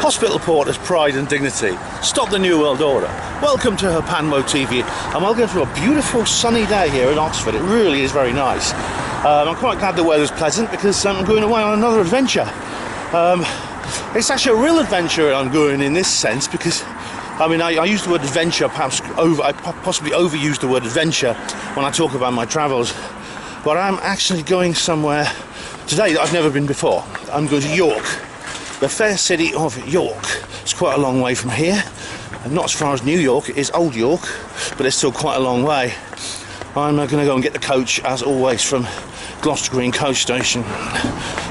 Hospital porters, pride and dignity. Stop the New World Order. Welcome to Herpanmo TV. I'm welcome to a beautiful sunny day here in Oxford. It really is very nice. I'm quite glad the weather's pleasant because I'm going away on another adventure. It's actually a real adventure I'm going in this sense because I mean, I use the word adventure, I possibly overuse the word adventure when I talk about my travels, but I'm actually going somewhere today that I've never been before. I'm going to York, the fair city of York. It's quite a long way from here, and not as far as New York. It is Old York, but it's still quite a long way. I'm going to go and get the coach, as always, from Gloucester Green coach station.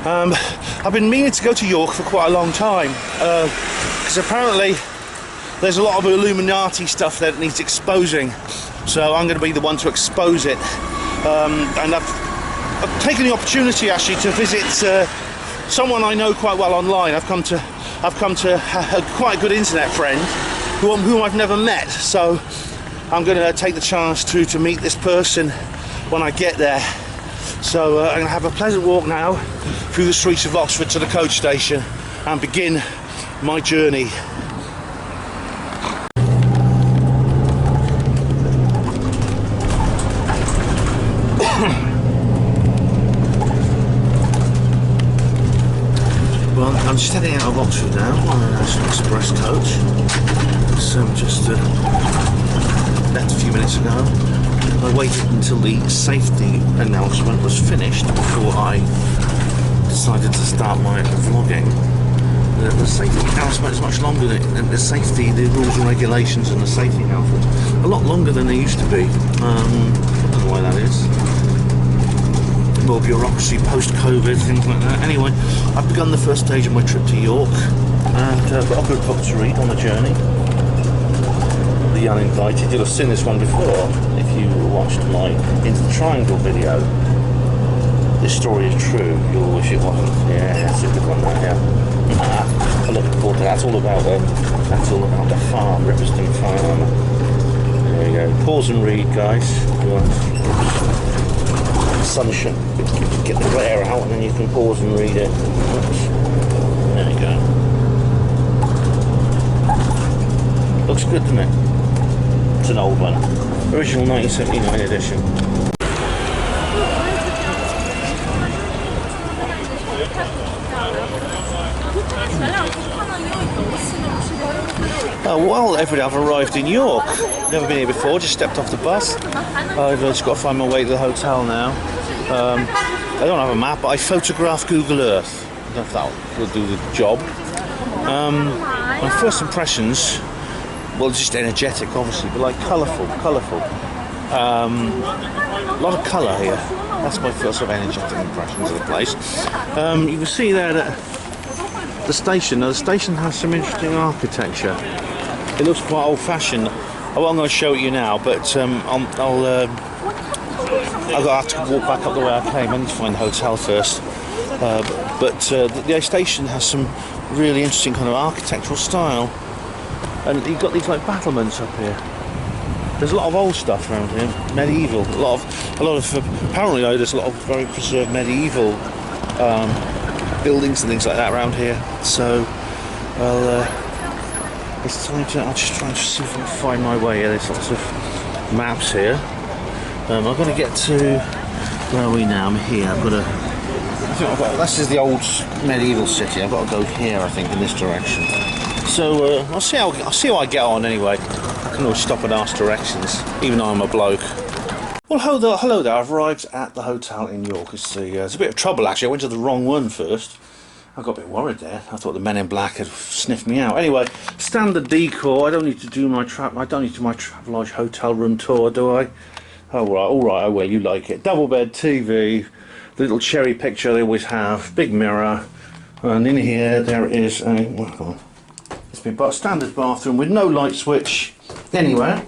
I've been meaning to go to York for quite a long time, because apparently there's a lot of Illuminati stuff that needs exposing, so I'm going to be the one to expose it. And I've taken the opportunity actually to visit someone I know quite well online. I've come to a quite a good internet friend whom I've never met, so I'm going to take the chance to meet this person when I get there. So I'm going to have a pleasant walk now through the streets of Oxford to the coach station and begin my journey. Well, I'm just heading out of Oxford now on a National Express coach. So just left a few minutes ago. I waited until the safety announcement was finished before I decided to start my vlogging. The safety announcement is much longer than the rules and regulations and the safety announcement. A lot longer than they used to be. I don't know why that is. More bureaucracy, post-COVID, things like that. Anyway, I've begun the first stage of my trip to York and I've got a good book to read on the journey. The Uninvited. You'll have seen this one before if you watched my Into the Triangle video. This story is true. You'll wish it wasn't. Yeah, that's a good one there. Yeah. I'm looking forward to that. That's all about the farm, Riverston Farm. There you go. Pause and read, guys. Sun should get the glare out and then you can pause and read it. There you go. Looks good, doesn't it? It's an old one. Original 1979 edition. Oh, well, everybody, I've arrived in York. Never been here before, just stepped off the bus. I've just got to find my way to the hotel now. I don't have a map, but I photographed Google Earth. I don't know if that will do the job. My first impressions, well, just energetic, obviously, but like colourful. A lot of colour here. That's my first sort of energetic impressions of the place. You can see there that the station. Now, the station has some interesting architecture. It looks quite old-fashioned. Well, I'm going to show it you now, but I'll have to walk back up the way I came. I need to find the hotel first. The station has some really interesting kind of architectural style, and you've got these like battlements up here. There's a lot of old stuff around here, medieval. A lot of apparently there's a lot of very preserved medieval buildings and things like that around here. So, it's time to. I'll just try and see if I can find my way here. There's lots of maps here. I'm going to get to where are we now? I'm here. This is the old medieval city. I've got to go here, I think, in this direction. So I'll see how I get on. Anyway, I can always stop and ask directions, even though I'm a bloke. Well, hello there. I've arrived at the hotel in York. It's a bit of trouble actually. I went to the wrong one first. I got a bit worried there. I thought the men in black had sniffed me out. Anyway, standard decor. I don't need to do my Travelodge hotel room tour, do I? Oh, all right. Oh, well, you like it. Double bed, TV, the little cherry picture they always have, big mirror, and in here there is it's been a standard bathroom with no light switch anywhere.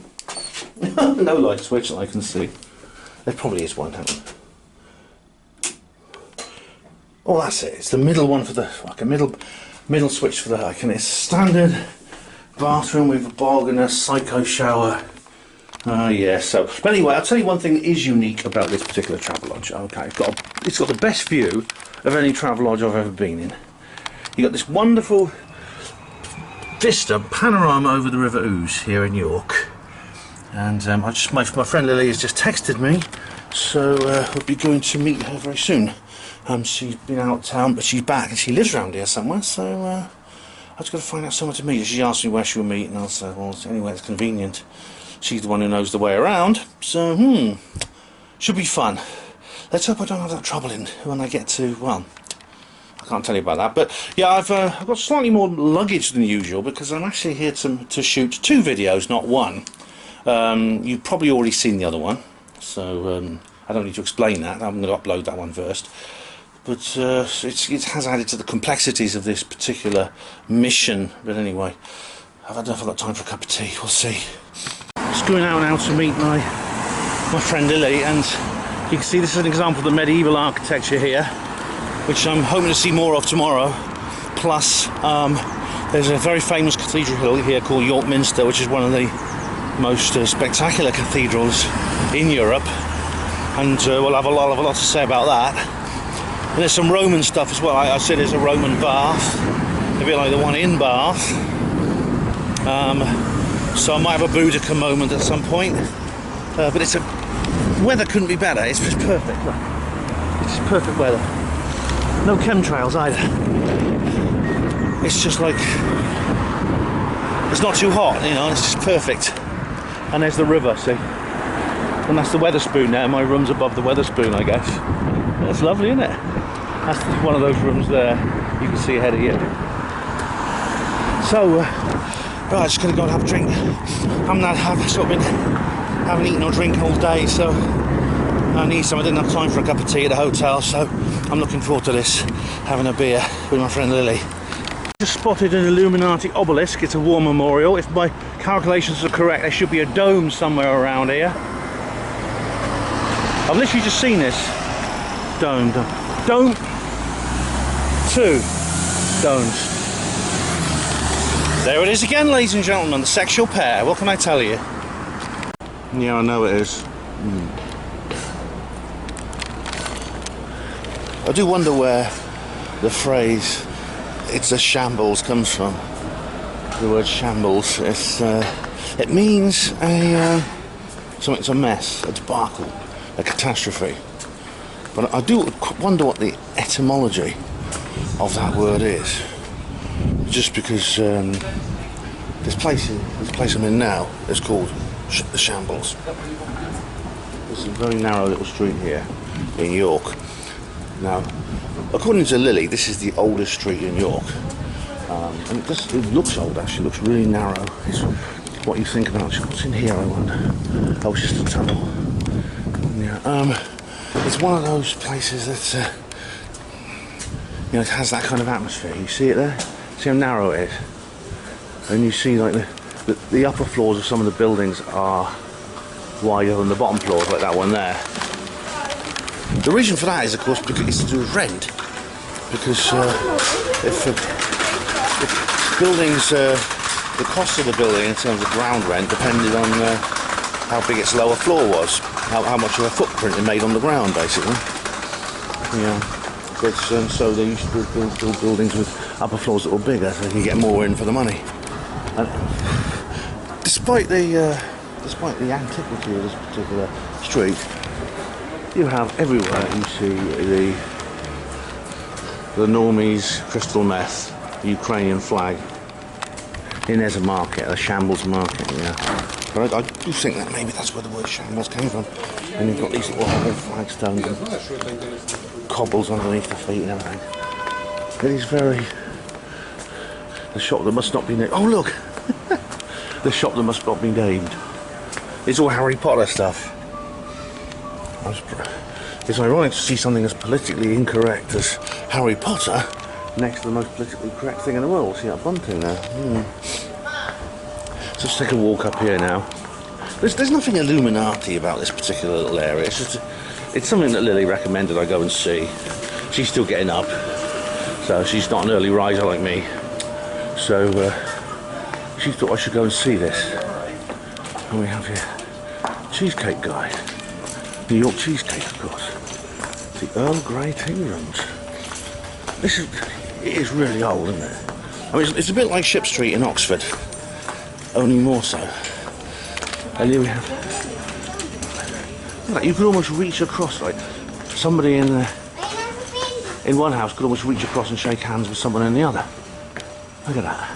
No light switch that I can see. There probably is one. Oh, that's it. It's the middle one for the middle switch for the and it's standard bathroom with a bog and a psycho shower. Yeah, so but anyway, I'll tell you one thing that is unique about this particular Travelodge. Okay, it's got the best view of any Travelodge I've ever been in. You got this wonderful vista panorama over the River Ouse here in York. And my friend Lily has just texted me, so we'll be going to meet her very soon. She's been out of town, but she's back and she lives around here somewhere, so I've just got to find out somewhere to meet her. She asked me where she will meet, and I'll say, well, anywhere that's convenient. She's the one who knows the way around, so should be fun. Let's hope I don't have that trouble in when I get to, well, I can't tell you about that, but yeah, I've got slightly more luggage than usual because I'm actually here to shoot 2 videos, not 1. You've probably already seen the other one, so I don't need to explain that. I'm going to upload that one first. But it has added to the complexities of this particular mission. But anyway, I don't know if I've got time for a cup of tea. We'll see. Just going out now to meet my friend Lily, and you can see this is an example of the medieval architecture here, which I'm hoping to see more of tomorrow. Plus, there's a very famous cathedral here called York Minster, which is one of the most spectacular cathedrals in Europe, and we'll have a lot to say about that. And there's some Roman stuff as well. I said there's a Roman bath, a bit like the one in Bath. So I might have a Boudica moment at some point. But weather couldn't be better. It's just perfect. Look. It's just perfect weather. No chemtrails either. It's just like, it's not too hot, you know. It's just perfect. And there's the river, see? And that's the Wetherspoon there. My room's above the Wetherspoon, I guess. That's lovely, isn't it? That's one of those rooms there. You can see ahead of you. So, right, I'm just going to go and have a drink. Haven't eaten or drinking all day, so I need some. I didn't have time for a cup of tea at the hotel, so I'm looking forward to this, having a beer with my friend Lily. Just spotted an Illuminati obelisk. It's a war memorial. If my calculations are correct, there should be a dome somewhere around here. I've literally just seen this. Dome. 2 domes. There it is again, ladies and gentlemen, the sexual pair. What can I tell you? Yeah, I know it is. I do wonder where the phrase "it's a shambles" comes from. The word shambles. It means something's a mess, a debacle, a catastrophe. But I do wonder what the etymology of that word is. Just because this place I'm in now is called the Shambles. There's a very narrow little street here in York. Now, according to Lily, this is the oldest street in York. And it looks old, actually. It looks really narrow. It's what you think about. What's in here, I wonder? Oh, it's just a tunnel. Yeah. It's one of those places that, it has that kind of atmosphere. You see it there? See how narrow it is? And you see like the upper floors of some of the buildings are wider than the bottom floors, like that one there. The reason for that is, of course, because it's to do with rent. Because if buildings, the cost of the building in terms of ground rent depended on how big its lower floor was. How much of a footprint it made on the ground, basically. Yeah, but so they used to build buildings with upper floors that were bigger, so they could get more in for the money. And despite the antiquity of this particular street, you have everywhere. You see the normies, crystal meth, the Ukrainian flag. And there's a market, a Shambles market. Yeah. But I do think that maybe that's where the word shambles came from. And you've got these little flagstones and cobbles underneath the feet and everything. It is very... The shop that must not be named... Oh, look! The shop that must not be named. It's all Harry Potter stuff. It's ironic to see something as politically incorrect as Harry Potter next to the most politically correct thing in the world. See that bunting there? So let's take a walk up here now. There's nothing Illuminati about this particular little area. It's something that Lily recommended I go and see. She's still getting up, so she's not an early riser like me. So she thought I should go and see this. And we have here Cheesecake Guide. New York cheesecake, of course. The Earl Grey tea rooms. It is really old, isn't it? I mean, it's a bit like Ship Street in Oxford, only more so. And here we have, like, you could almost reach across, like somebody in one house could almost reach across and shake hands with someone in the other. Look at that.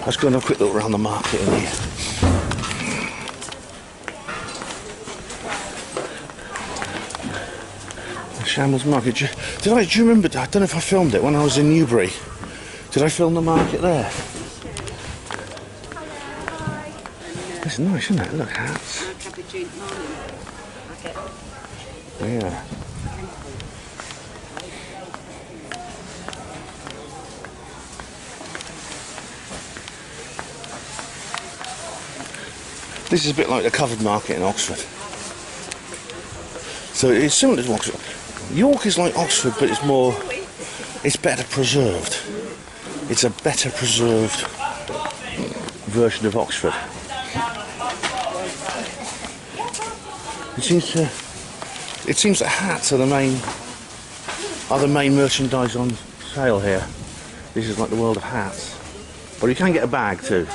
Let's go and have a quick look around the market in here. The Shambles Market. Do you remember? I don't know if I filmed it when I was in Newbury. Did I film the market there? It's nice, isn't it? Look, hats. Yeah. This is a bit like the covered market in Oxford. So it's similar to Oxford. York is like Oxford, but it's better preserved. It's a better preserved version of Oxford. It seems that hats are the main merchandise on sale here. This is like the world of hats. But you can get a bag too.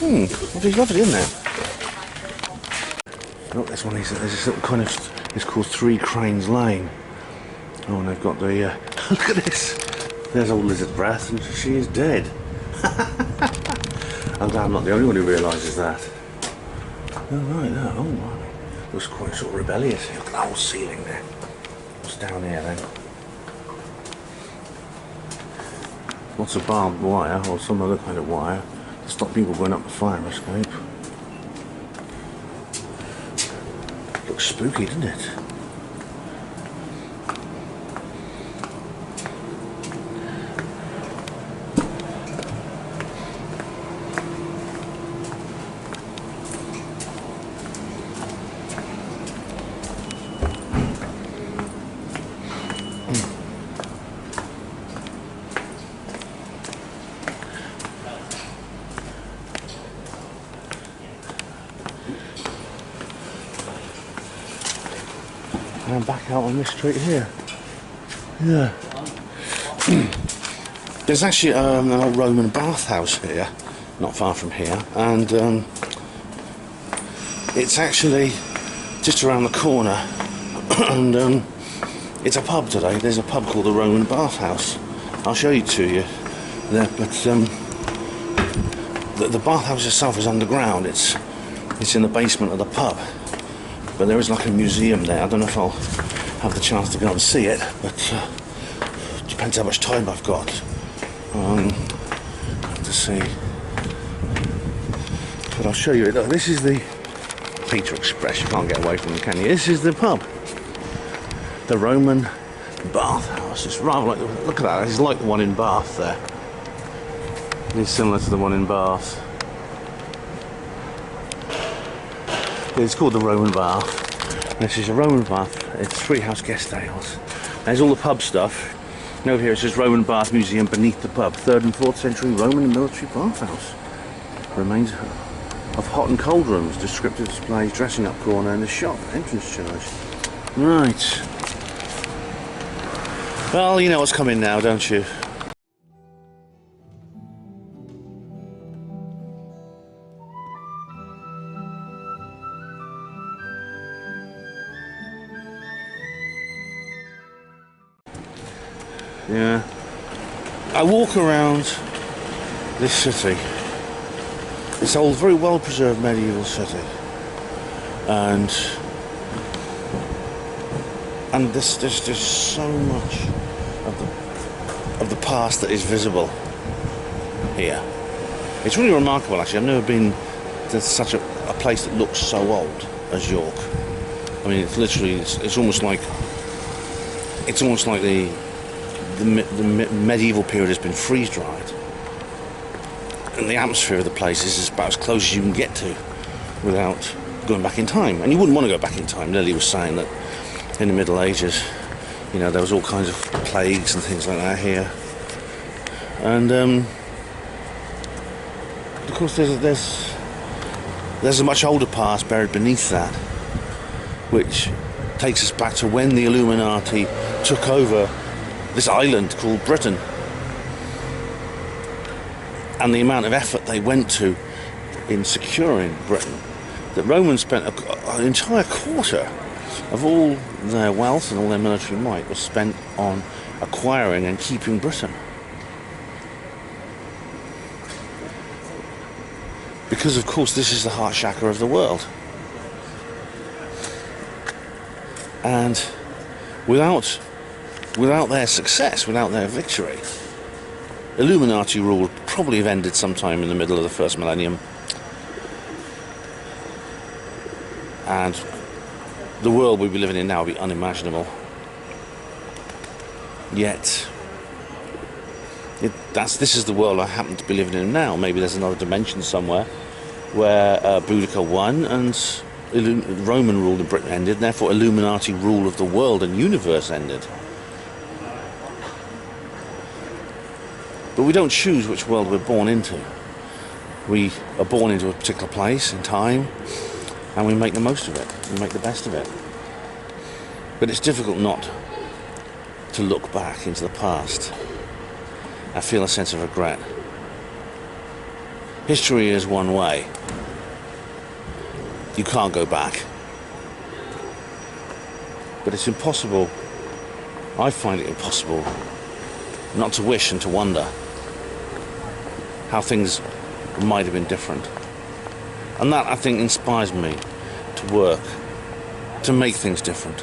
It's lovely, isn't it? Look, this one is this little kind of, it's called Three Cranes Lane. Oh, and they've got the look at this. There's old Lizard Breath, and she is dead. I'm glad I'm not the only one who realises that. Oh right, no, oh right. Looks quite sort of rebellious. Look at that whole ceiling there. What's down here then? Lots of barbed wire or some other kind of wire to stop people going up the fire escape. Looks spooky, doesn't it? And I'm back out on this street here. Yeah. There's actually an old Roman bathhouse here, not far from here, and it's actually just around the corner. And it's a pub today. There's a pub called the Roman Bathhouse. I'll show you to you there, but the bathhouse itself is underground. It's in the basement of the pub. But there is like a museum there. I don't know if I'll have the chance to go and see it, but depends how much time I've got to see. But I'll show you it. Look, this is the Peter Express. You can't get away from it, can you? This is the pub, the Roman Bathhouse. It's rather like look at that. It's like the one in Bath there. It's similar to the one in Bath. It's called the Roman Bath. This is a Roman bath. It's Treehouse Guest Ales. There's all the pub stuff. And over here it says Roman Bath Museum beneath the pub. 3rd and 4th century Roman and military bathhouse. Remains of hot and cold rooms, descriptive displays, dressing up corner, and the shop entrance charge. Right. Well, you know what's coming now, don't you? Yeah, I walk around this city, this old, very well preserved medieval city, and there's so much of the past that is visible here. It's really remarkable, actually. I've never been to such a place that looks so old as York. I mean, it's literally, it's almost like the medieval period has been freeze-dried, and the atmosphere of the place is about as close as you can get to without going back in time. And you wouldn't want to go back in time. Lily was saying that in the Middle Ages, you know, there was all kinds of plagues and things like that here, and of course there's a much older past buried beneath that, which takes us back to when the Illuminati took over this island called Britain, and the amount of effort they went to in securing Britain. The Romans spent an entire quarter of all their wealth and all their military might was spent on acquiring and keeping Britain. Because, of course, this is the heart chakra of the world. And without their success, without their victory, Illuminati rule would probably have ended sometime in the middle of the first millennium. And the world we'd be living in now would be unimaginable. Yet, this is the world I happen to be living in now. Maybe there's another dimension somewhere where Boudica won and Roman rule in Britain ended, and therefore Illuminati rule of the world and universe ended. But we don't choose which world we're born into. We are born into a particular place in time, and we make the most of it. We make the best of it. But it's difficult not to look back into the past and feel a sense of regret. History is one way. You can't go back. But it's impossible, I find it impossible, not to wish and to wonder how things might have been different. And that, I think, inspires me to work, to make things different.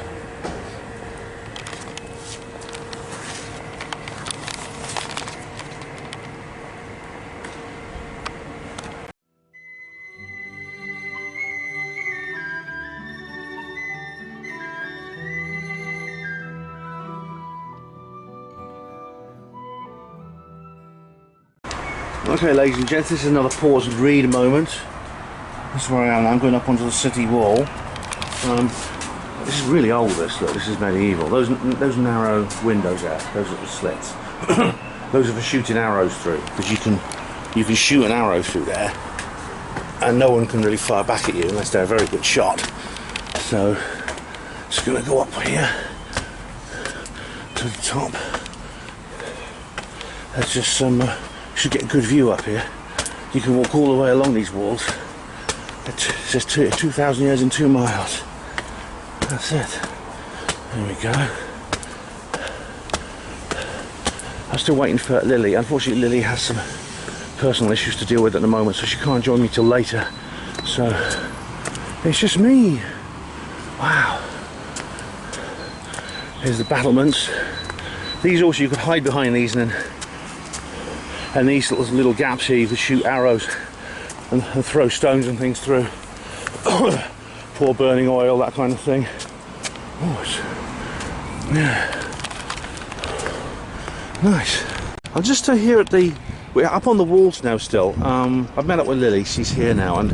Okay, ladies and gents, this is another pause and read moment. This is where I am. I'm going up onto the city wall. This is really old, this, look, this is medieval. Those narrow windows there, those are the slits. Those are for shooting arrows through, because you can shoot an arrow through there and no one can really fire back at you unless they're a very good shot. So, just going to go up here to the top. There's just some... should get a good view up here. You can walk all the way along these walls. It says 2,000 years in 2 miles. That's it. There we go. I'm still waiting for Lily. Unfortunately, Lily has some personal issues to deal with at the moment, so she can't join me till later. So it's just me. Wow. Here's the battlements. These also, you could hide behind these, and these little gaps here you could shoot arrows and throw stones and things through. Pour burning oil, that kind of thing. Oh, yeah. Nice. I'm just here at we're up on the walls now still. I've met up with Lily, she's here now, and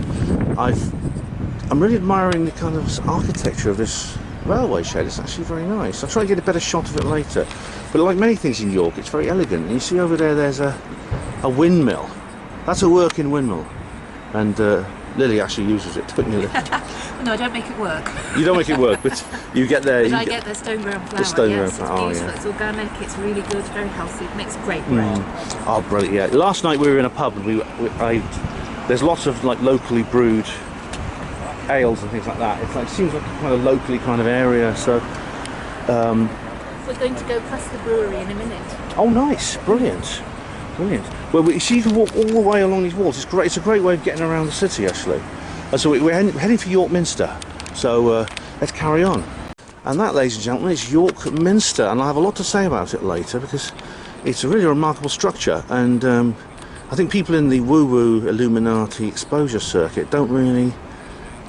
I'm really admiring the kind of architecture of this railway shed. It's actually very nice. I'll try to get a better shot of it later. But like many things in York, it's very elegant. And you see over there's a windmill. That's a working windmill. And Lily actually uses it, don't you? No, I don't make it work. You don't make it work, but you get there. I get the stone ground flour. The stone yes, ground flour. it's beautiful. It's organic. It's really good. Very healthy. It makes great bread. Oh, brilliant! Yeah. Last night we were in a pub, and there's lots of like locally brewed ales and things like that. It seems like a kind of locally kind of area. So we're going to go past the brewery in a minute. Oh, nice! Brilliant. Brilliant. Well, you see, you can walk all the way along these walls. It's great. It's a great way of getting around the city, actually. So we're heading for York Minster. So let's carry on. And that, ladies and gentlemen, is York Minster, and I'll have a lot to say about it later because it's a really remarkable structure. And I think people in the woo-woo Illuminati exposure circuit don't really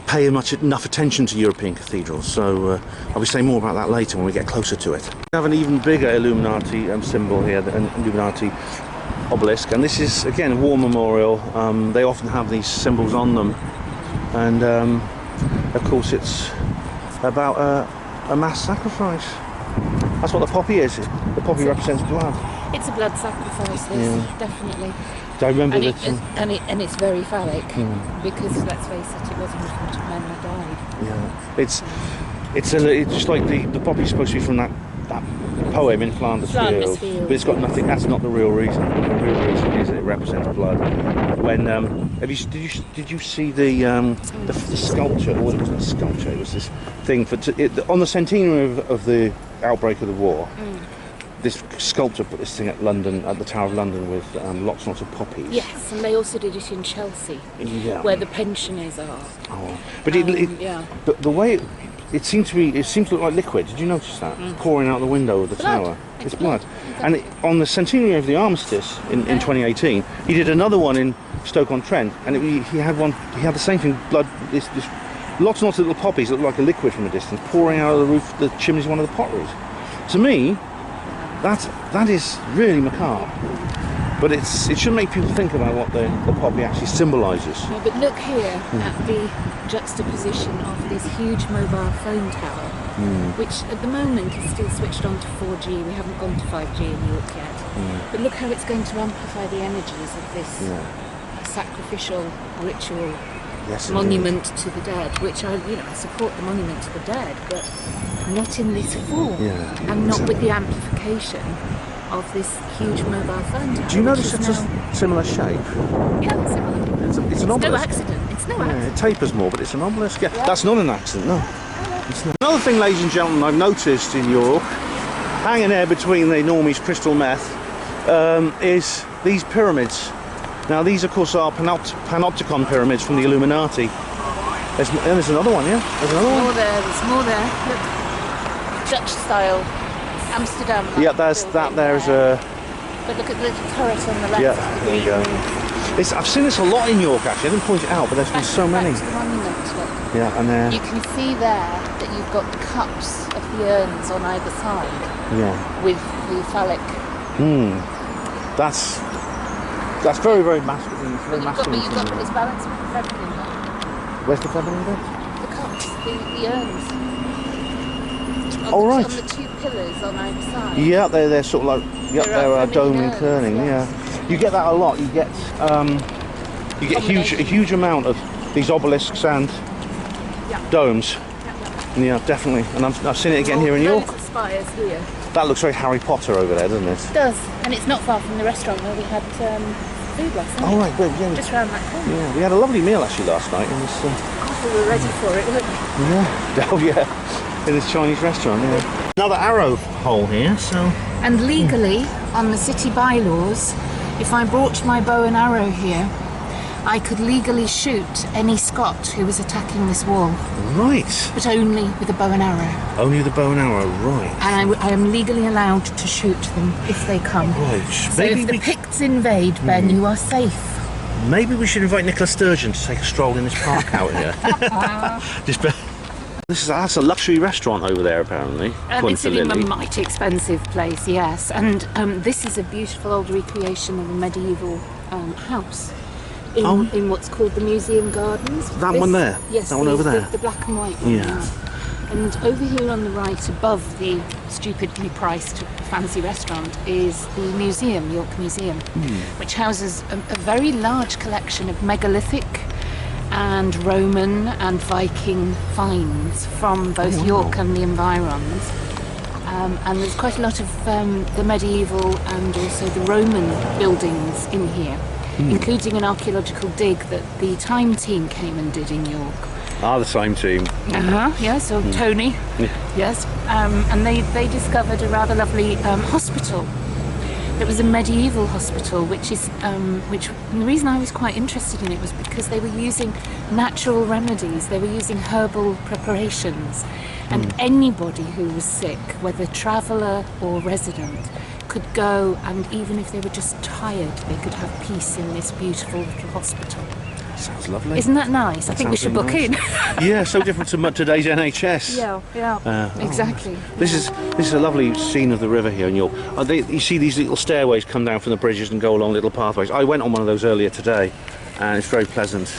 pay enough attention to European cathedrals. So I'll be saying more about that later when we get closer to it. We have an even bigger Illuminati symbol here, an Illuminati obelisk, and this is again a war memorial. They often have these symbols on them, and of course it's about a mass sacrifice. That's what the poppy is. The poppy represents blood. It's a blood sacrifice, this, definitely. I remember that, and it's very phallic because let's face it, it wasn't in front of men that died. Yeah, It's just like the poppy's supposed to be from that poem in Flanders Field, but it's got nothing. That's not the real reason. The real reason is it represents blood. When did you see the sculpture? Or it wasn't a sculpture. It was this thing on the centenary of the outbreak of the war. This sculptor put this thing at the Tower of London with lots and lots of poppies. Yes, and they also did it in Chelsea, where the pensioners are. Oh, but the way it seemed to look like liquid. Did you notice that? Pouring out the window of the tower. It's blood. Exactly. And on the centenary of the armistice in 2018, he did another one in Stoke-on-Trent, and he had the same thing. Blood. This lots and lots of little poppies that look like a liquid from a distance, pouring out of the roof, the chimneys of one of the potteries. To me, that is really macabre. But it should make people think about what the poppy actually symbolises. No, but look here at the juxtaposition of this huge mobile phone tower, which at the moment is still switched on to 4G. We haven't gone to 5G in York yet. But look how it's going to amplify the energies of this sacrificial ritual monument to the dead, which I support the monument to the dead, but not in this form, and not with the amplification of this huge mobile phone tower. Do you notice it's a similar shape? Yeah, similar. It's an obelisk. No accident. It's no accident. It tapers more, but it's an obelisk. Yeah. That's not an accident, no. Another thing, ladies and gentlemen, I've noticed in York, hanging there between the Normies crystal meth, is these pyramids. Now, these, of course, are panopticon pyramids from the Illuminati. There's another one, yeah? There's another one. There's more there. Look. Dutch style. Amsterdam. Yeah, there's that. There's a. But look at the turret on the left. Yeah, there you go. I've seen this a lot in York, actually. I didn't point it out, but there's been so many. The monument, look. Yeah, and there. You can see there that you've got the cups of the urns on either side. Yeah. With the phallic. That's very, very masculine. It's very masculine. But it's balanced with the feminine there. Where's the feminine bit? The cups, the urns. Right. On the two pillars on either side. Yeah, they're sort of like they're dome and kerning. Yes. Yeah, you get that a lot. You get a huge amount of these obelisks and domes. Yeah, definitely. And I've seen it again here in York. Spires here. That looks very Harry Potter over there, doesn't it? It does, and it's not far from the restaurant where we had food last night. Oh right, good. Yeah. Just round that corner. Yeah, we had a lovely meal actually last night in this. We were ready for it, weren't we? Yeah. Oh yeah. In this Chinese restaurant, yeah. Another arrow hole here, so... And legally, on the city bylaws, if I brought my bow and arrow here, I could legally shoot any Scot who was attacking this wall. Right. But only with a bow and arrow. Only with a bow and arrow, right. And I am legally allowed to shoot them if they come. Right. So if the Picts invade, Ben, you are safe. Maybe we should invite Nicola Sturgeon to take a stroll in this park out here. That's a luxury restaurant over there, apparently. It's a mighty expensive place, yes. And this is a beautiful old recreation of a medieval house in what's called the Museum Gardens. That one there? Yes. That one over there? The black and white one. Yeah. And over here on the right, above the stupidly priced fancy restaurant, is the museum, York Museum, which houses a very large collection of megalithic and Roman and Viking finds from both York and the environs. And there's quite a lot of the medieval and also the Roman buildings in here, including an archaeological dig that the Time team came and did in York. Ah, the Time team. Yes, or Tony. Yes. And they discovered a rather lovely hospital. It was a medieval hospital, which the reason I was quite interested in it was because they were using natural remedies, they were using herbal preparations, and anybody who was sick, whether traveller or resident, could go, and even if they were just tired, they could have peace in this beautiful little hospital. Sounds lovely. Isn't that nice? I think we should book in. Yeah, so different to today's NHS. Yeah, exactly. This is a lovely scene of the river here in York. You see these little stairways come down from the bridges and go along little pathways. I went on one of those earlier today, and it's very pleasant.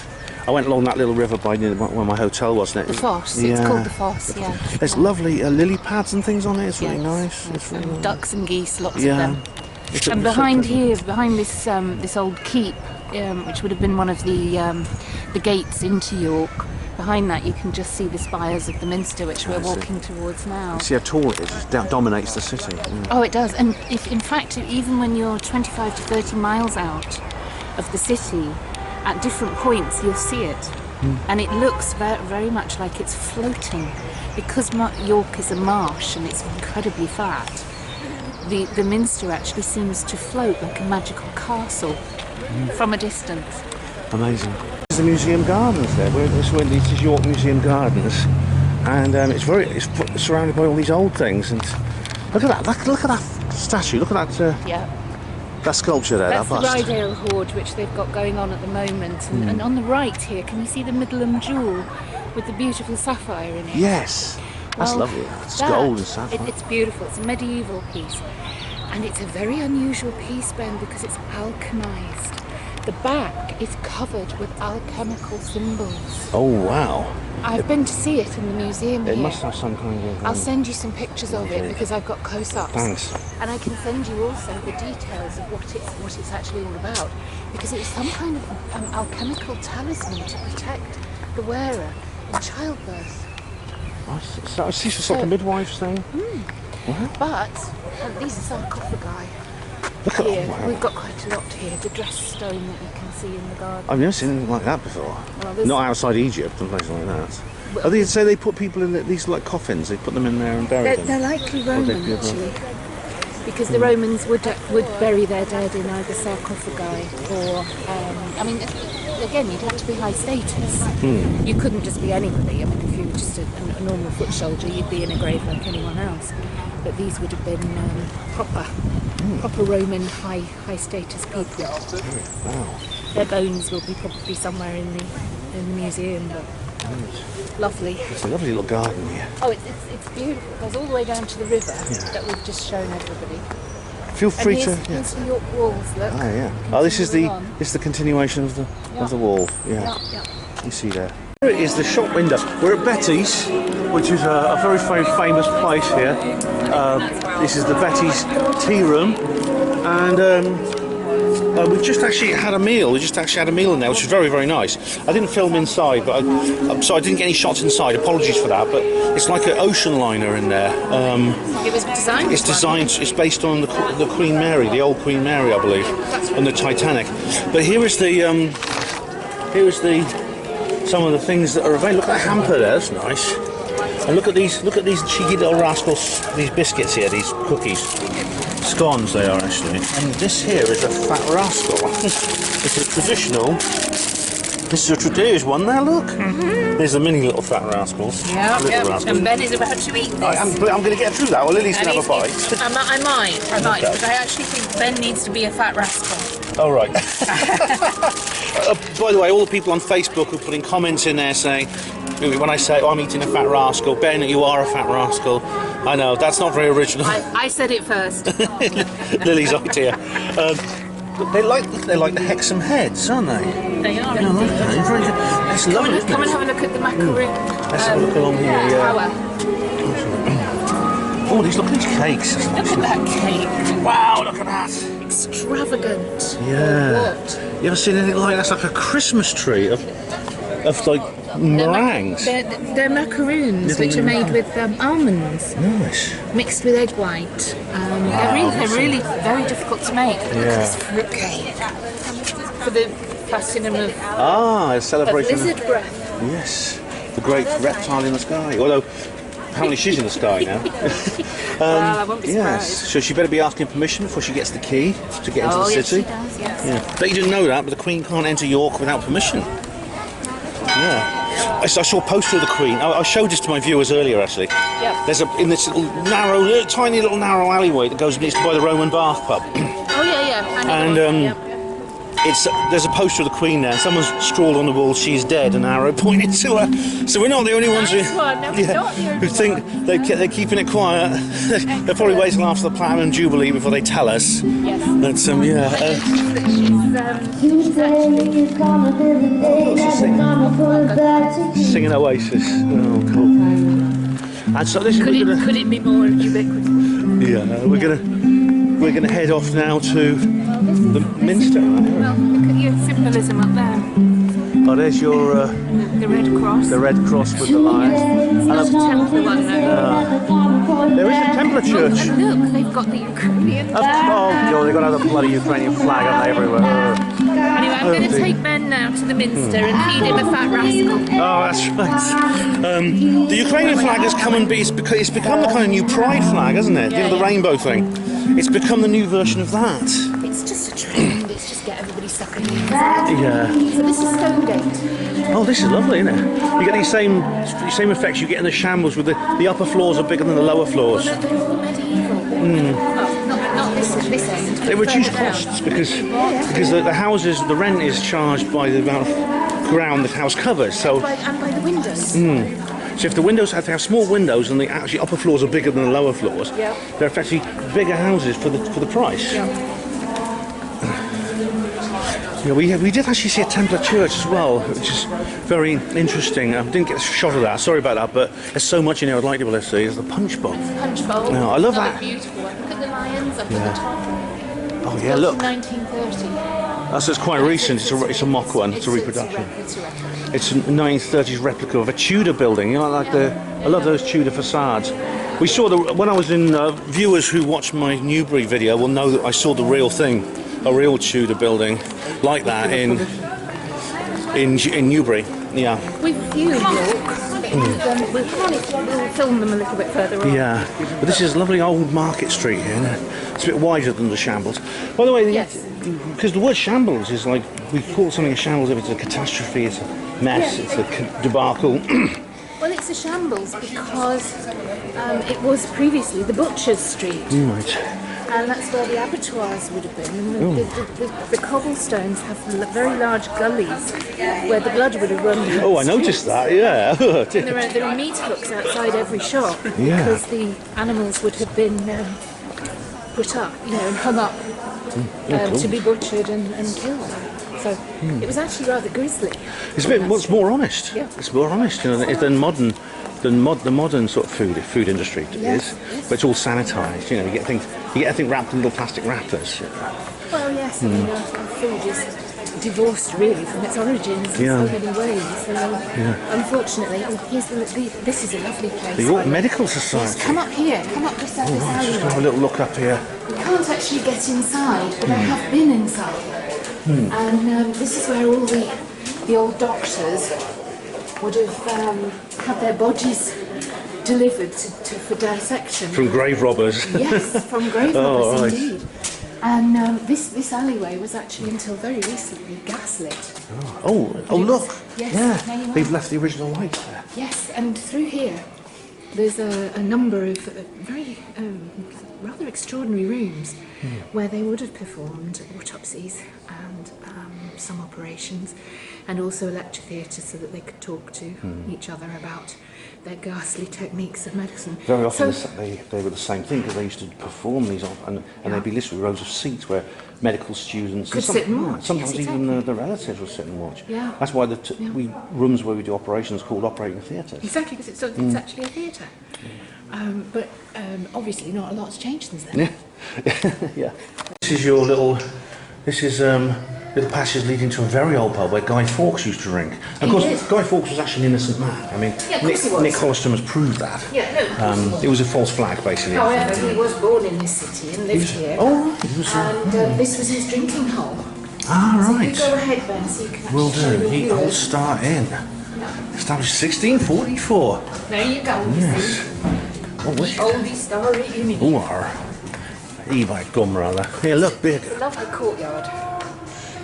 I went along that little river by near where my hotel was. The Foss. It's called the Foss. Yeah. There's lovely lily pads and things on it. It's really nice. It's really nice. Ducks and geese, lots of them. And behind here, behind this old keep, which would have been one of the gates into York, behind that you can just see the spires of the Minster, which we're walking towards now. See how tall it is, it just dominates the city. Yeah. Oh, it does. And if, in fact, even when you're 25 to 30 miles out of the city, at different points you'll see it. And it looks very much like it's floating. Because York is a marsh and it's incredibly flat, the Minster actually seems to float like a magical castle from a distance. Amazing. There's the museum gardens there. This is York Museum Gardens, and it's surrounded by all these old things. And look at that! Look at that statue! Look at that! That sculpture there. That's that the bust. Rydale Hoard, which they've got going on at the moment. And on the right here, can you see the Middleham jewel with the beautiful sapphire in it? Yes, that's lovely. It's gold and sapphire. It's beautiful. It's a medieval piece, and it's a very unusual piece, Ben, because it's alchemised. The back is covered with alchemical symbols. Oh wow! I've been to see it in the museum here. It must have some kind of... I'll send you some pictures of it because I've got close-ups. Thanks. And I can send you also the details of what it's actually all about, because it's some kind of alchemical talisman to protect the wearer in childbirth. So it's just like a midwife's thing. Wow. But these are sarcophagi. Look at Here, wow. we've got quite a lot here. The dressed stone that you can see in the garden. I've never seen anything like that before. Well, Not outside Egypt and places like that. Oh, they say they put people in these like coffins. They put them in there and bury them. They're likely Roman, actually, because the Romans would bury their dead in either sarcophagi or, I mean, again, you'd have to be high status. You couldn't just be anybody. I mean, if you were just a normal foot soldier, you'd be in a grave like anyone else. But these would have been proper Roman high status people. Wow. Their bones will be probably somewhere in the museum, but lovely. It's a lovely little garden here. Oh, it's beautiful. It goes all the way down to the river that we've just shown everybody. Feel free and to. here's the York walls. Look. Oh yeah. Oh, this is the continuation of the wall. Yeah. You see there. Here it is, the shop window. We're at Betty's, which is a very famous place here. This is the Betty's tea room, and we've just actually had a meal. We just actually had a meal in there, which is very nice. I didn't film inside, but so I didn't get any shots inside. Apologies for that, but it's like an ocean liner in there. It was designed. It's designed. It's based on the Queen Mary, the old Queen Mary, I believe, on the Titanic. But here is some of the things that are available. Look at the hamper there. That's nice. And look at these cheeky little rascals. These biscuits here. These cookies. Scones they are actually. And this here is a fat rascal. It's a traditional. This is a traditional one there, look. There's the mini little fat rascals. Yeah, and Ben is about to eat this. I'm going to get through that, well Lily's going to have a bite. I might, because I actually think Ben needs to be a fat rascal. Oh, right. By the way, all the people on Facebook are putting comments in there saying, when I say, I'm eating a fat rascal, Ben, you are a fat rascal. I know, that's not very original. I said it first. Lily's idea. They like the Hexham heads, aren't they? They are. Oh, okay. Very good. That's lovely, Come and have a look at the macaroon. Let's have a look along here. Oh, look at these cakes. Look at that cake. Wow, look at that. Extravagant. Yeah. What? You ever seen anything like that? It's like a Christmas tree of like meringues. They're macaroons, which are made with almonds. Nice. Mixed with egg white. They're really very difficult to make. Look at this fruitcake. For the platinum of a celebration lizard breath. Yes, the great reptile in the sky. Although, apparently she's in the sky now. Well, I won't be surprised. Yes, so she better be asking permission before she gets the key to get into the yes, city. she does, yes. Yeah. Bet you didn't know that, but the Queen can't enter York without permission. Yeah. I saw a poster of the Queen. I showed this to my viewers earlier, actually. Yeah. There's in this tiny little narrow alleyway that goes next to by the Roman Bath pub. Oh yeah. And there's a poster of the Queen there. Someone's scrawled on the wall, "She's dead," an arrow pointed to her. So we're not the only ones who think they're keeping it quiet. They'll probably wait till after the Platinum Jubilee before they tell us. Yes. But singing Oasis. Oh, cool. And so this could it be more ubiquitous? Yeah, we're gonna head off now to the Minster. Well, look at your symbolism up there. Oh, there's your The Red Cross. the Red Cross with the lion. It's not a Templar one though. There is a Templar church. And look, they've got the Ukrainian Oh, flag. God, they've got to have a bloody Ukrainian flag on there everywhere. Anyway, I'm going to take Ben now to the Minster and feed him a fat rascal. Oh, that's right. The Ukrainian flag has come and it's become the kind of new pride flag, hasn't it? Yeah, You know, the rainbow thing. It's become the new version of that. It's just a trend. It's just get everybody sucking in. Yeah. So this is Stonegate. Oh, this is lovely, isn't it? You get these same effects you get in the Shambles, with the upper floors are bigger than the lower floors. Well, they're all medieval. Oh, not this end. They reduce further down. costs because the houses, the rent is charged by the amount of ground the house covers. So, And by the windows. so if the windows have to have small windows and the actually upper floors are bigger than the lower floors, Yeah. they're effectively bigger houses for the price. Yeah. Yeah, we did actually see a Templar church as well, which is very interesting. I didn't get a shot of that, sorry about that, but there's so much in here I'd like to be able to see. There's the punch bowl. Punch bowl. No, I love Another that. beautiful one. Look at the lions up at the top. Oh yeah, look. 1930. That's quite recent. It's a mock one. It's a reproduction. It's a replica. It's a 1930s replica of a Tudor building. You know, like I love those Tudor facades. We saw when I was in. Viewers who watched my Newbury video will know that I saw the real thing, a real Tudor building like that in Newbury. Yeah. We've viewed York. We'll film them a little bit further on. Yeah, but this is lovely old Market Street here. It's a bit wider than the Shambles. By the way, Yes. because the word Shambles is like, we call something a Shambles if it's a catastrophe, it's a mess, it's a debacle. Well, it's a shambles because it was previously the Butcher's Street. Right. And that's where the abattoirs would have been. And the cobblestones have very large gullies where the blood would have run. Oh, I noticed that, yeah. There are meat hooks outside every shop Yeah. because the animals would have been put up, and hung up cool. to be butchered and killed. So it was actually rather grisly. It's a bit what's more honest. Yeah. It's more honest, than the modern sort of food industry Yes, is. yes. But it's all sanitised. You get everything wrapped in little plastic wrappers. Well, yes, I mean, our food is divorced really from its origins in Yeah. so many ways. Unfortunately, this is a lovely place. The York by the way. Medical Yes, Society. come up here, come up this Right, just have a alleyway. little look up here. We can't actually get inside, but I have been inside. And this is where all the old doctors would have had their bodies delivered for dissection. From grave robbers. Yes, from grave robbers Oh, right. indeed. And this alleyway was actually until very recently gaslit. Oh, look. Yes, Yeah, there you are. they've left the original lights there. Yes, and through here there's a number of very rather extraordinary rooms where they would have performed autopsies and some operations, and also a lecture theatre so that they could talk to each other about their ghastly techniques of medicine. Very often So- they were the same thing, because they used to perform these and there'd be literally rows of seats where medical students Could sit and watch, sometimes yes, even exactly. the relatives would sit and watch. Yeah. That's why rooms where we do operations called operating theatres. Exactly, because it's actually a theatre. But obviously not a lot's changed since then. Yeah. Yeah. This is your little little passage leading to a very old pub where Guy Fawkes used to drink. Of course, did. Guy Fawkes was actually an innocent man. I mean, Yeah, of course he was. Nick Holliston has proved that. Yeah, no, of course he was. It was a false flag, basically. However, he was born in this city and lived here. Oh, right. He was, And this was his drinking hole. ah, So right. you go ahead, Ben, so you can Will actually show do. the He old viewers. Star Inn. Established 1644. There you go. Yes. Oh, wicked. Oldie story inn. Ooh, e-bike gum rather. Here, look, big. Lovely courtyard.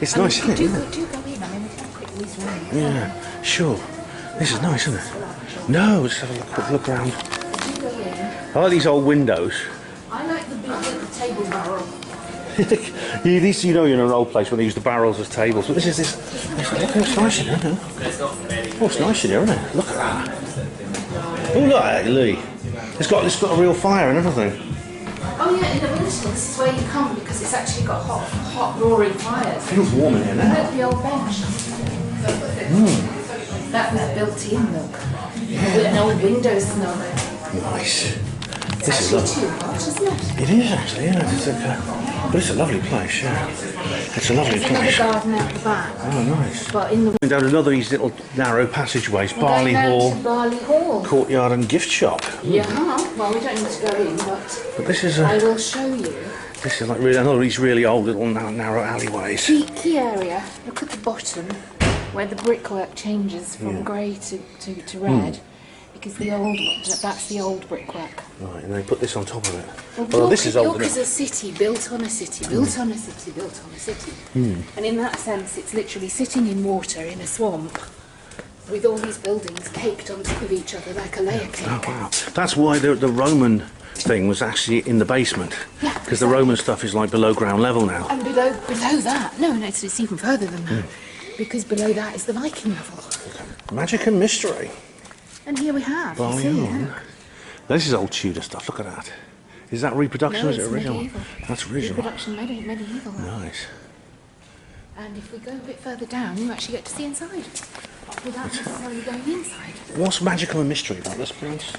It's nice, isn't it? Do go in. I mean, we can quickly whiz round. Yeah, sure. This is nice, isn't it? No, let's have a quick look around. Do go in. I like these old windows. I like the big table barrel. At least you know you're in an old place when they use the barrels as tables. But this is this. Look, it's nice in here. No? Oh, it's nice in here, isn't it? Look at that. Oh, look at it, Lee. It's got a real fire and everything. Oh yeah, in the winter this is where you come because it's actually got hot roaring fires. Feels warm in here now. Look, the old bench. That's built in, look. With an old windows and all that. Nice. It's This is actually lovely. too hot, isn't it? It is actually, yeah. It's like, But it's a lovely place, yeah. It's a lovely There's another place. garden out the back. Oh, nice. But in the Going down another of these little narrow passageways, Barley going down Hall, to Barley Hall. courtyard and gift shop. Yeah. Well, we don't need to go in, but But this is I will show you. this is like really another of these really old little narrow alleyways. Key area. Look at the bottom, where the brickwork changes from grey to red. Because the old one, that's the old brickwork. Right, and they put this on top of it. Well, York, this is old York enough. is a city built on a city, built on a city, built on a city. And in that sense, it's literally sitting in water in a swamp with all these buildings caked on top of each other like a layer cake. Oh, wow. That's why the Roman thing was actually in the basement. Yeah, Because the Roman stuff is like below ground level now. And below that, no, it's even further than that. Because below that is the Viking level. Magic and mystery. And here we have, you Barley see, Hall. look. This is old Tudor stuff, look at that. Is that reproduction No, or is it it's original? medieval. That's original. Reproduction medieval. Nice. And if we go a bit further down, you actually get to see inside. Without necessarily going inside. What's magical and mystery about this place?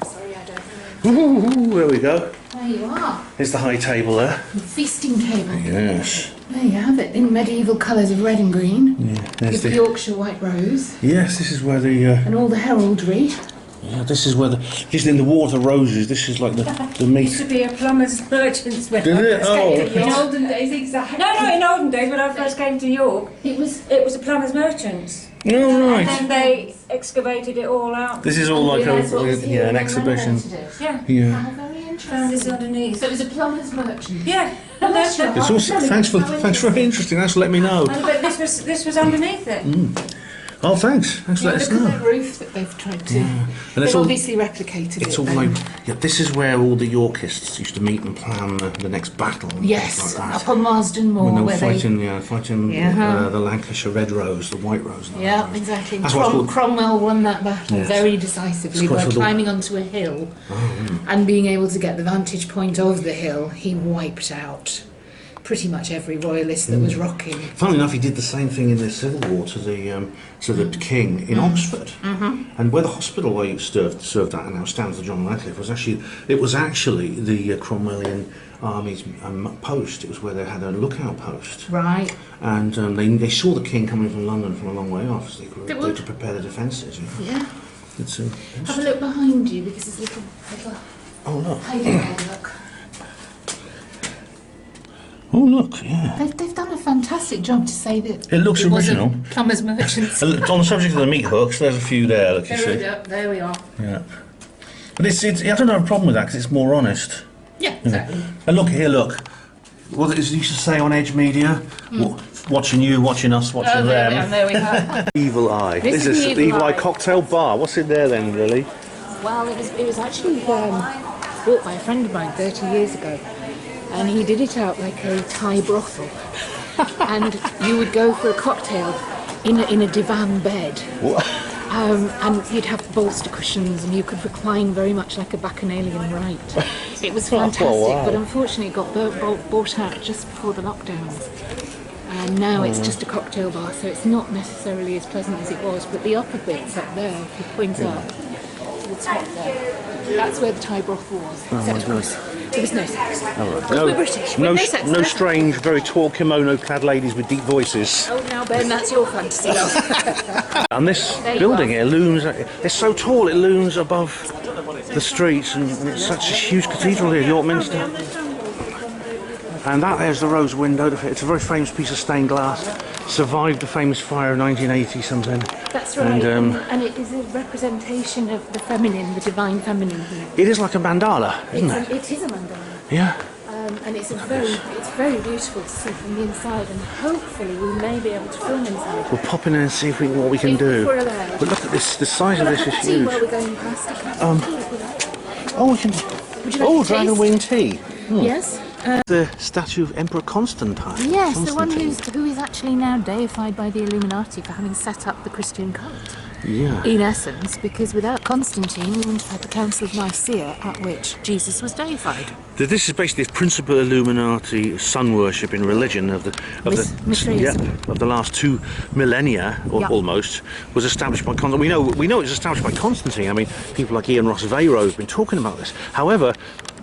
Sorry, I don't know. Ooh, there we go. There you are. There's the high table there. The feasting table. Yes. There you have it, in medieval colours of red and green. Yeah. There's With the, Yorkshire white rose. yes, this is where the. And all the heraldry. Yeah, this is where the. This is in the water roses. This is like the Used to meat. be a plumber's merchant's when Did I it? first Oh. came to In York. olden days, exactly. No, in olden days when I first came to York, It was. it was a plumber's merchant's. Oh, And right. then they excavated it all out. This is all like That's what was a, here yeah, an and exhibition. renovated it. Yeah, Yeah. How very found this interesting. underneath. So it was a plumber's merchant. Yeah. Bless you. It's also, thanks for very interesting. Thanks for letting me know. But this was underneath it. Oh, thanks. Thanks for Yeah, letting us look at know. the roof that they've tried to. And They've it's all. obviously replicated It's it. all then. like, yeah, this is where all the Yorkists used to meet and plan the next battle. And Yes, things like that. up on Marsden Moor, When they were where fighting Yeah. the Lancashire Red Rose, the White Rose. and the Yeah, Red Rose. exactly. That's what's called. Cromwell won that battle Yes. very decisively It's by called the- climbing onto a hill and being able to get the vantage point of the hill. He wiped out pretty much every royalist that was rocking. Funnily enough, he did the same thing in the Civil War to the king in Oxford, and where the hospital where he served at and now stands the John Radcliffe was actually the Cromwellian army's post. It was where they had a lookout post, Right. and they saw the king coming from London from a long way off, so They they would. to prepare the defences. You know. Yeah. It's Have a look behind you because there's little oh look, hiding there, look. oh look, yeah. They've done a fantastic job to say that It looks wasn't original. Plumbers Merchants. On the subject of the meat hooks, there's a few there. Look, you see. There we are. Yeah. But it's I don't have a problem with that because it's more honest. Yeah, exactly. And look here, look. What it used to say on Edge Media, watching you, watching us, watching Oh, there we are, them. there we are. Evil Eye. This This is is the the Evil Evil Eye Eye. cocktail bar. What's in there then, really? Well, it was actually bought by a friend of mine 30 years ago, and he did it out like a Thai brothel. And you would go for a cocktail in a divan bed, and you'd have bolster cushions, and you could recline very much like a bacchanalian rite. It was fantastic, wow. but unfortunately it got bought out just before the lockdowns. And now it's just a cocktail bar, so it's not necessarily as pleasant as it was. But the upper bits up there, if you point up to the top there, that's where the Thai brothel was. Except, of course, there was no sex. Because we're British. No, No sex. no strange, very tall kimono-clad ladies with deep voices. Oh, now Ben, that's your fantasy. And this There you building are. here looms. It's so tall, it looms above the streets, and it's such a huge cathedral here, York Minster. And that there's the rose window. It's a very famous piece of stained glass. Survived the famous fire of 1980 something. That's right. And, And it is a representation of the feminine, the divine feminine here. it is like a mandala, isn't it? It is a mandala. Yeah. And it's very beautiful to see from the inside, and hopefully we may be able to film inside. We'll pop in and see what we can If do. we're allowed. But look at this. The size of Well, this I is have tea huge. while we're going past. I can have tea if you like. Oh, we can. Would you like Oh, to dragon taste? wing tea. Yes. The statue of Emperor Constantine. Yes, the one Constantine. who is actually now deified by the Illuminati for having set up the Christian cult. Yeah. In essence, because without Constantine, we wouldn't have had the Council of Nicaea at which Jesus was deified. This is basically the principal Illuminati sun worship in religion of Mithraism. of the last 2 millennia or Yeah. almost was established by Constantine. We know it was established by Constantine. I mean, people like Ian Ross Vero have been talking about this. However,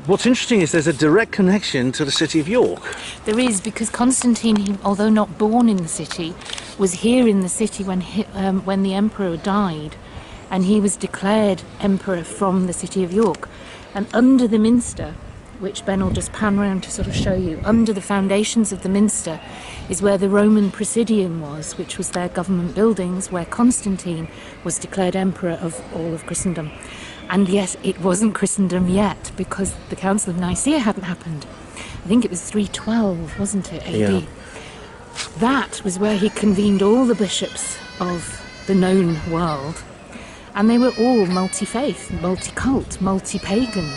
what's interesting is there's a direct connection to the city of York. There is, because Constantine, although not born in the city, was here in the city when the emperor died, and he was declared emperor from the city of York. And under the Minster, which Ben will just pan round to sort of show you, under the foundations of the Minster is where the Roman Presidium was, which was their government buildings, where Constantine was declared emperor of all of Christendom. And yes, it wasn't Christendom yet, because the Council of Nicaea hadn't happened. I think it was 312, wasn't it, AD? Yeah. That was where he convened all the bishops of the known world, and they were all multi-faith, multi-cult, multi-pagan.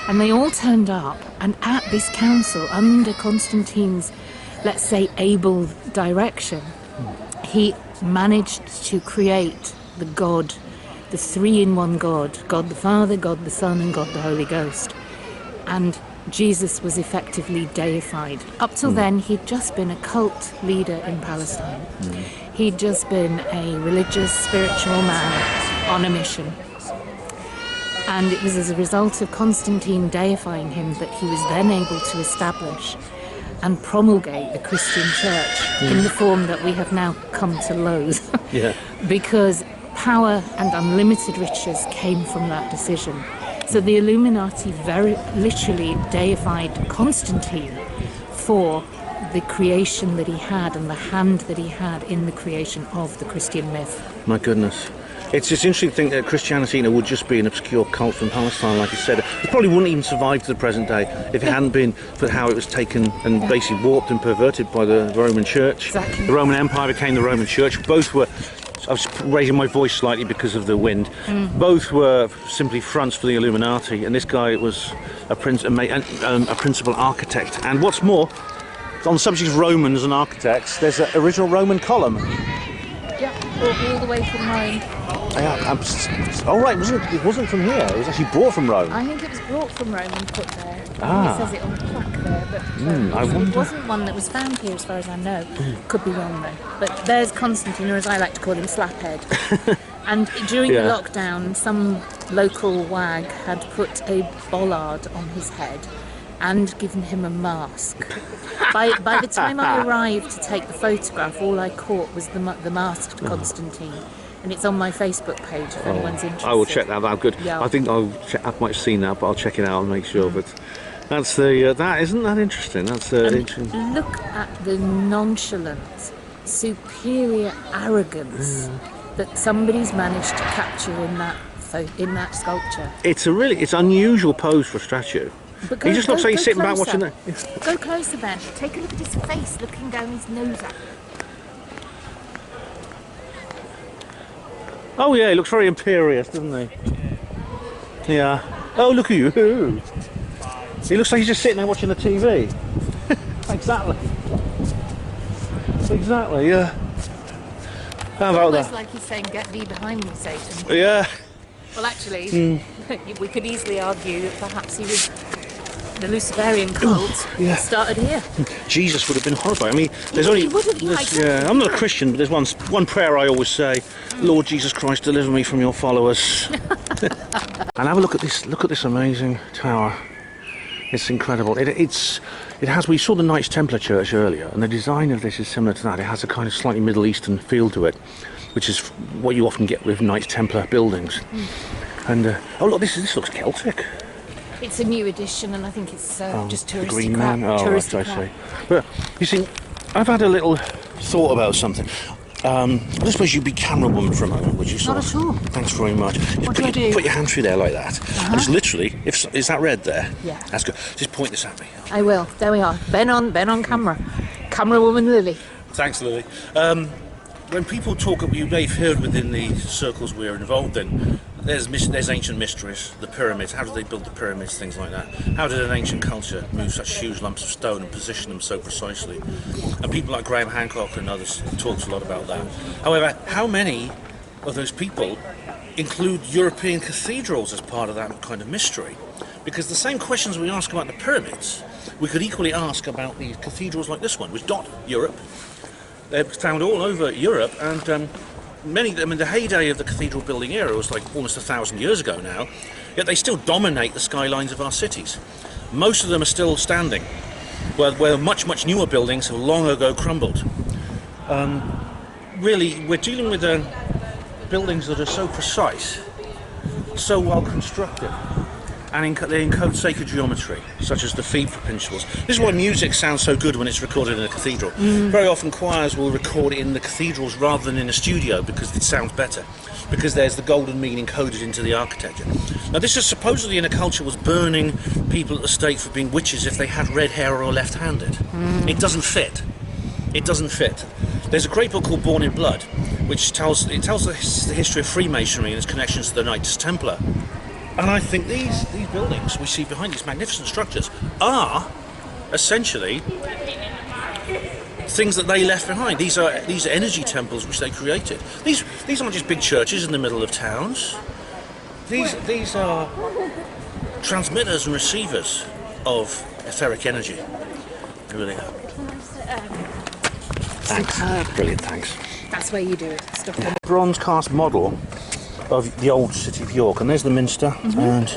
And they all turned up, and at this council, under Constantine's, let's say, able direction, he managed to create the God, the three-in-one God, God the Father, God the Son, and God the Holy Ghost. And Jesus was effectively deified. Up till then, he'd just been a cult leader in Palestine. He'd just been a religious, spiritual man on a mission. And it was as a result of Constantine deifying him that he was then able to establish and promulgate the Christian church in the form that we have now come to loathe. Yeah. Because power and unlimited riches came from that decision. So the Illuminati very literally deified Constantine for the creation that he had and the hand that he had in the creation of the Christian myth. My goodness. It's just interesting to think that Christianity would just be an obscure cult from Palestine, like you said. It probably wouldn't even survive to the present day if it hadn't been for how it was taken and basically warped and perverted by the Roman Church. Exactly. The Roman Empire became the Roman Church. Both were, I was raising my voice slightly because of the wind, both were simply fronts for the Illuminati, and this guy was a principal architect. And what's more, on the subject of Romans and architects, there's an original Roman column. Yeah, all the way from Rome. It wasn't from here. It was actually brought from Rome. I think it was brought from Rome and put there. I think Ah. it says it on the plaque there, but I wonder. it wasn't one that was found here as far as I know. Could be wrong though. But there's Constantine, or as I like to call him, Slaphead. And during the lockdown, some local wag had put a bollard on his head and given him a mask. By the time I arrived to take the photograph, all I caught was the masked Constantine. And it's on my Facebook page if anyone's interested. I will check that out. Good. Yeah. I think I might have seen that, but I'll check it out and make sure. But that's that isn't that interesting? That's interesting. Look at the nonchalant, superior arrogance that somebody's managed to capture in that sculpture. It's unusual pose for a statue. But He just looks like he's sitting back closer. watching it. Go closer, Ben. Take a look at his face, looking down his nose at you. Oh yeah, he looks very imperious, doesn't he? Yeah. Oh, look at you. He looks like he's just sitting there watching the TV. Exactly. Exactly, yeah. How about Almost that? like he's saying, "Get thee behind me, Satan." Yeah. Well, actually, we could easily argue that perhaps he was the Luciferian cult yeah. started here. Jesus would have been horrified. I mean, there's only. He would have, yeah, exactly. I'm not a Christian, but there's one prayer I always say: Lord Jesus Christ, deliver me from your followers. And have a look at this. Look at this amazing tower. It's incredible. It has. We saw the Knights Templar Church earlier, and the design of this is similar to that. It has a kind of slightly Middle Eastern feel to it, which is what you often get with Knights Templar buildings. And oh look, this looks Celtic. It's a new edition, and I think it's just touristy The Green crap. Man. Oh, touristy right, I crap. see. But you see, I've had a little thought about something. I suppose you'd be camera woman for a moment, would you? Not at all. Thanks very much. What do I do? Put your hand through there like that. And just literally, is that red there? Yeah. That's good. Just point this at me. I will. There we are. Ben on camera. Camera woman Lily. Thanks, Lily. When people talk, you may have heard within the circles we're involved in, there's ancient mysteries, the pyramids. How did they build the pyramids? Things like that. How did an ancient culture move such huge lumps of stone and position them so precisely? And people like Graham Hancock and others talked a lot about that. However, how many of those people include European cathedrals as part of that kind of mystery? Because the same questions we ask about the pyramids, we could equally ask about the cathedrals like this one, which dot Europe. They're found all over Europe, and the heyday of the cathedral building era was like almost 1,000 years ago now, yet they still dominate the skylines of our cities. Most of them are still standing, where much newer buildings have long ago crumbled. Really, we're dealing with buildings that are so precise, so well constructed, and they encode sacred geometry, such as the Phoebe principles. This is why music sounds so good when it's recorded in a cathedral. Very often choirs will record it in the cathedrals rather than in a studio because it sounds better, because there's the golden meaning coded into the architecture. Now this is supposedly in a culture was burning people at the stake for being witches if they had red hair or left-handed. It doesn't fit. It doesn't fit. There's a great book called Born in Blood, which tells the history of Freemasonry and its connections to the Knights Templar. And I think these buildings we see behind these magnificent structures are essentially things that they left behind. These are energy temples which they created. These aren't just big churches in the middle of towns. These are transmitters and receivers of etheric energy. They really are. Thanks. Superb. Brilliant, thanks. That's where you do it. Stuff like Bronze cast model of the old city of York, and there's the Minster, and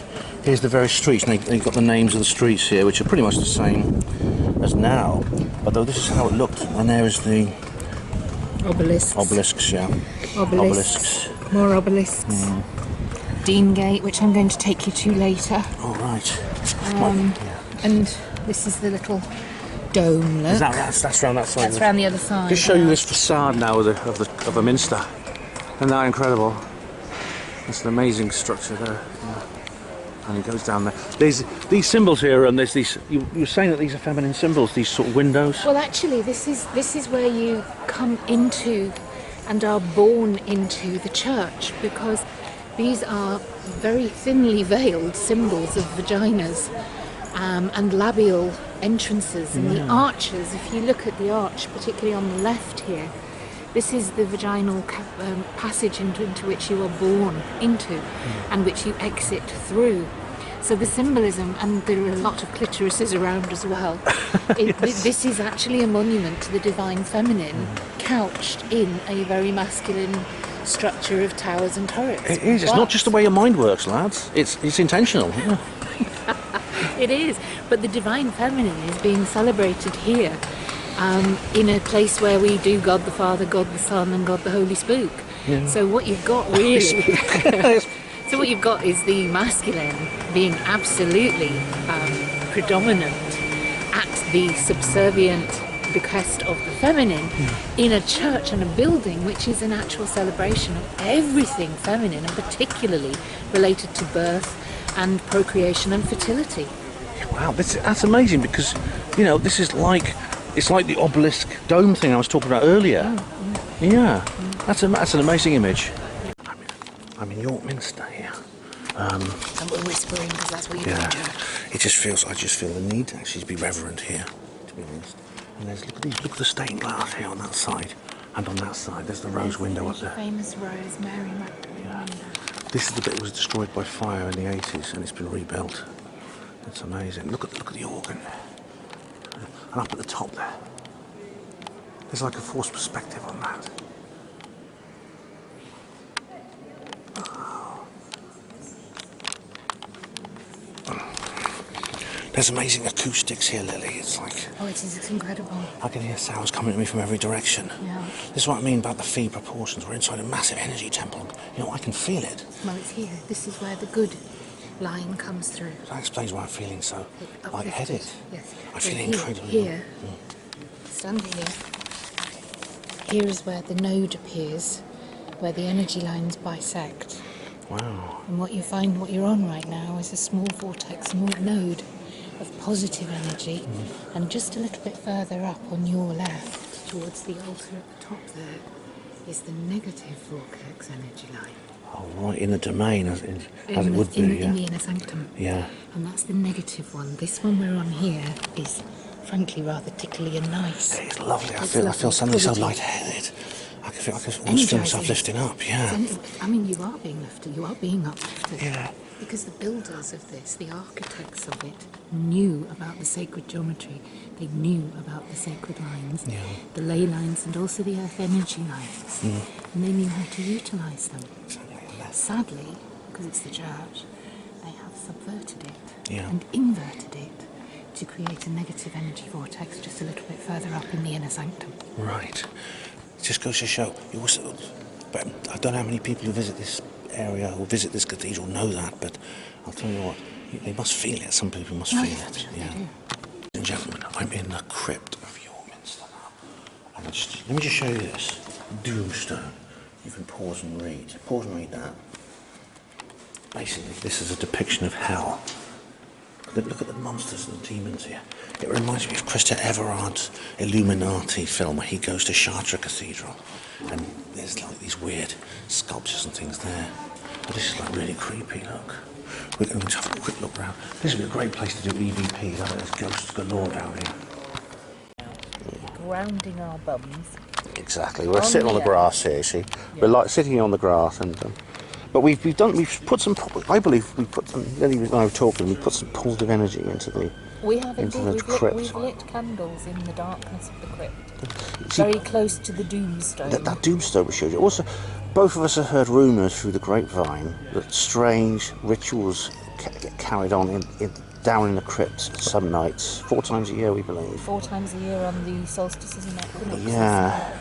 here's the various streets, and they've got the names of the streets here, which are pretty much the same as now, although this is how it looked, and there is the obelisks. obelisks, yeah. Obelisks. More obelisks. Deangate, which I'm going to take you to later. Oh, right. And this is the little dome, look. That's around that side. That's around the other side. Just show you this facade now of a Minster. Isn't that incredible? It's an amazing structure there. Yeah. And it goes down there. There's these symbols here, and there's these. You were saying that these are feminine symbols. These sort of windows. Well, actually, this is where you come into and are born into the church, because these are very thinly veiled symbols of vaginas and labial entrances, and the arches. If you look at the arch, particularly on the left here, this is the vaginal passage into which you are born into and which you exit through. So the symbolism, and there are a lot of clitorises around as well. This is actually a monument to the divine feminine, couched in a very masculine structure of towers and turrets. It is. It's not just the way your mind works, lads. It's intentional. Yeah. It is, but the divine feminine is being celebrated here, in a place where we do God the Father, God the Son, and God the Holy Spook. Yeah. So what you've got really, so what you've got is the masculine being absolutely predominant at the subservient bequest of the feminine in a church and a building which is an actual celebration of everything feminine, and particularly related to birth and procreation and fertility. Wow, that's amazing, because this is it's like the obelisk dome thing I was talking about earlier. Yeah, that's an amazing image. I'm in York Minster here. And we're whispering because that's what you do. I just feel the need to actually be reverent here, to be honest. And look at the stained glass here on that side, and on that side there's the rose window up there. Famous rose, Mary Magdalene window. This is the bit that was destroyed by fire in the 80s, and it's been rebuilt. It's amazing. Look at the organ, and up at the top there, there's like a forced perspective on that. There's amazing acoustics here, Lily. It's like... Oh, it's incredible. I can hear sounds coming at me from every direction. Yeah. This is what I mean about the Phi proportions. We're inside a massive energy temple. I can feel it. Well, it's here. This is where the good line comes through. That explains why I'm feeling so lightheaded. Yes. I feel incredibly... Here, stand here. Here is where the node appears, where the energy lines bisect. Wow. And what you find, what you're on right now, is a small vortex, small node of positive energy, and just a little bit further up on your left, towards the altar at the top there, is the negative vortex energy line. Oh, right, in the domain, as it would be, in the inner sanctum. Yeah. And that's the negative one. This one we're on here is, frankly, rather tickly and nice. It's lovely. I feel suddenly so lightheaded. I can almost feel myself lifting up, yeah. I mean, you are being lifted. You are being uplifted. Yeah. Because the builders of this, the architects of it, knew about the sacred geometry. They knew about the sacred lines, the ley lines, and also the earth energy lines. And they knew how to utilise them. Sadly, because it's the church, they have subverted it and inverted it to create a negative energy vortex just a little bit further up in the inner sanctum. Right. It just goes to show. You also, but I don't know how many people who visit this area or visit this cathedral know that, but I'll tell you what, they must feel it. Some people must feel it. Sure Yeah. they do. Ladies and gentlemen, I'm in the crypt of York Minster now. And let me just show you this. Doomstone. You can pause and read. Pause and read that. Basically, this is a depiction of hell. Look at the monsters and the demons here. It reminds me of Christopher Everard's Illuminati film where he goes to Chartres Cathedral. And there's like these weird sculptures and things there. But this is like really creepy, look. We're going to have a quick look around. This would be a great place to do EVP. There's ghosts galore down here. Grounding our bums. Exactly. We're sitting on the grass here, you see. We're like sitting on the grass and... but we've put some, I believe we put some, Lily and I were talking, we put some positive energy into the We have into indeed. the crypt. We've lit candles in the darkness of the crypt. Very close to the doomstone. That doomstone we showed you. Also, both of us have heard rumours through the grapevine that strange rituals get carried on down in the crypt some nights, 4 times a year we believe. 4 times a year on the solstices and equinoxes. Yeah.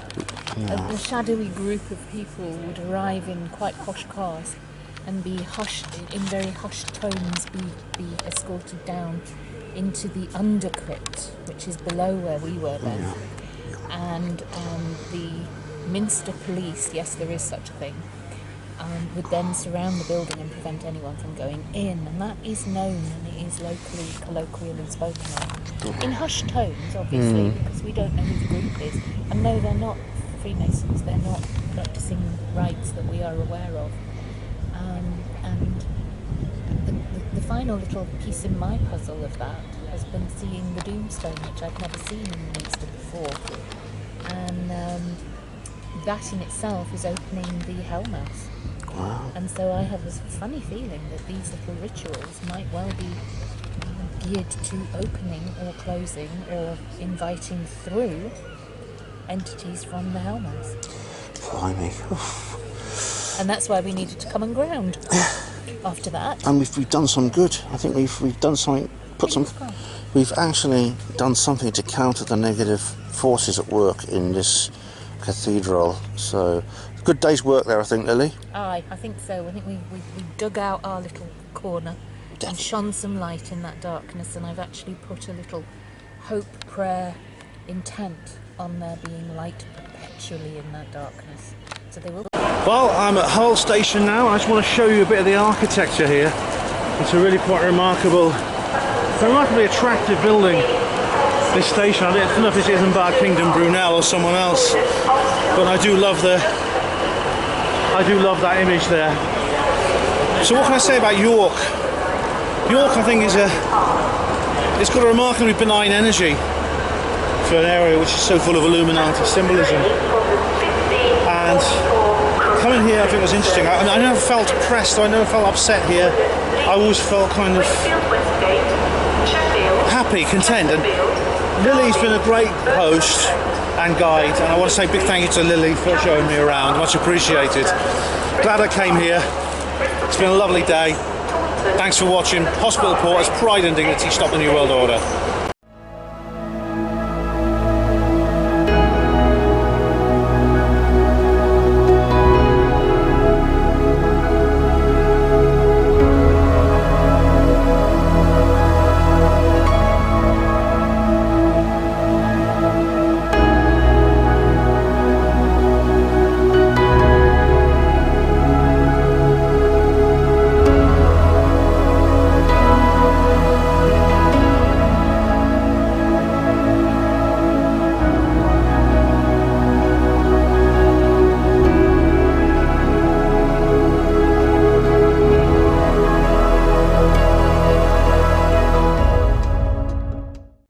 A shadowy group of people would arrive in quite posh cars and be hushed, in very hushed tones, be escorted down into the under crypt, which is below where we were then. And the Minster police, yes, there is such a thing, would then surround the building and prevent anyone from going in, and that is known and it is locally, colloquially spoken of. In hushed tones, obviously, because we don't know who the group is. And no, they're not Freemasons, they're not practicing rites that we are aware of. And the final little piece in my puzzle of that has been seeing the Doomstone, which I've never seen in Minster before. And that in itself is opening the Hellmouth. Wow. And so I have this funny feeling that these little rituals might well be geared to opening or closing or inviting through entities from the Hellmouth. Blimey. And that's why we needed to come and ground after that. And we've done some good. I think we've done something. We've actually done something to counter the negative forces at work in this cathedral. So, good day's work there, I think, Lily. Aye, I think so. I think we dug out our little corner and shone some light in that darkness, and I've actually put a little hope, prayer, intent on there being light perpetually in that darkness. So they will. Well, I'm at Hull Station now. I just want to show you a bit of the architecture here. It's a really quite remarkably attractive building, this station. I don't know if this is in Bar Kingdom Brunel or someone else, but I do love that image there. So what can I say about York? York, I think, it's got a remarkably benign energy for an area which is so full of Illuminati symbolism. And coming here, I think, was interesting. I never felt oppressed, I never felt upset here. I always felt kind of happy, content. And Lily's been a great host and guide, and I want to say a big thank you to Lily for showing me around. Much appreciated. Glad I came here. It's been a lovely day. Thanks for watching. Hospital Porters, Pride and Dignity, Stop the New World Order.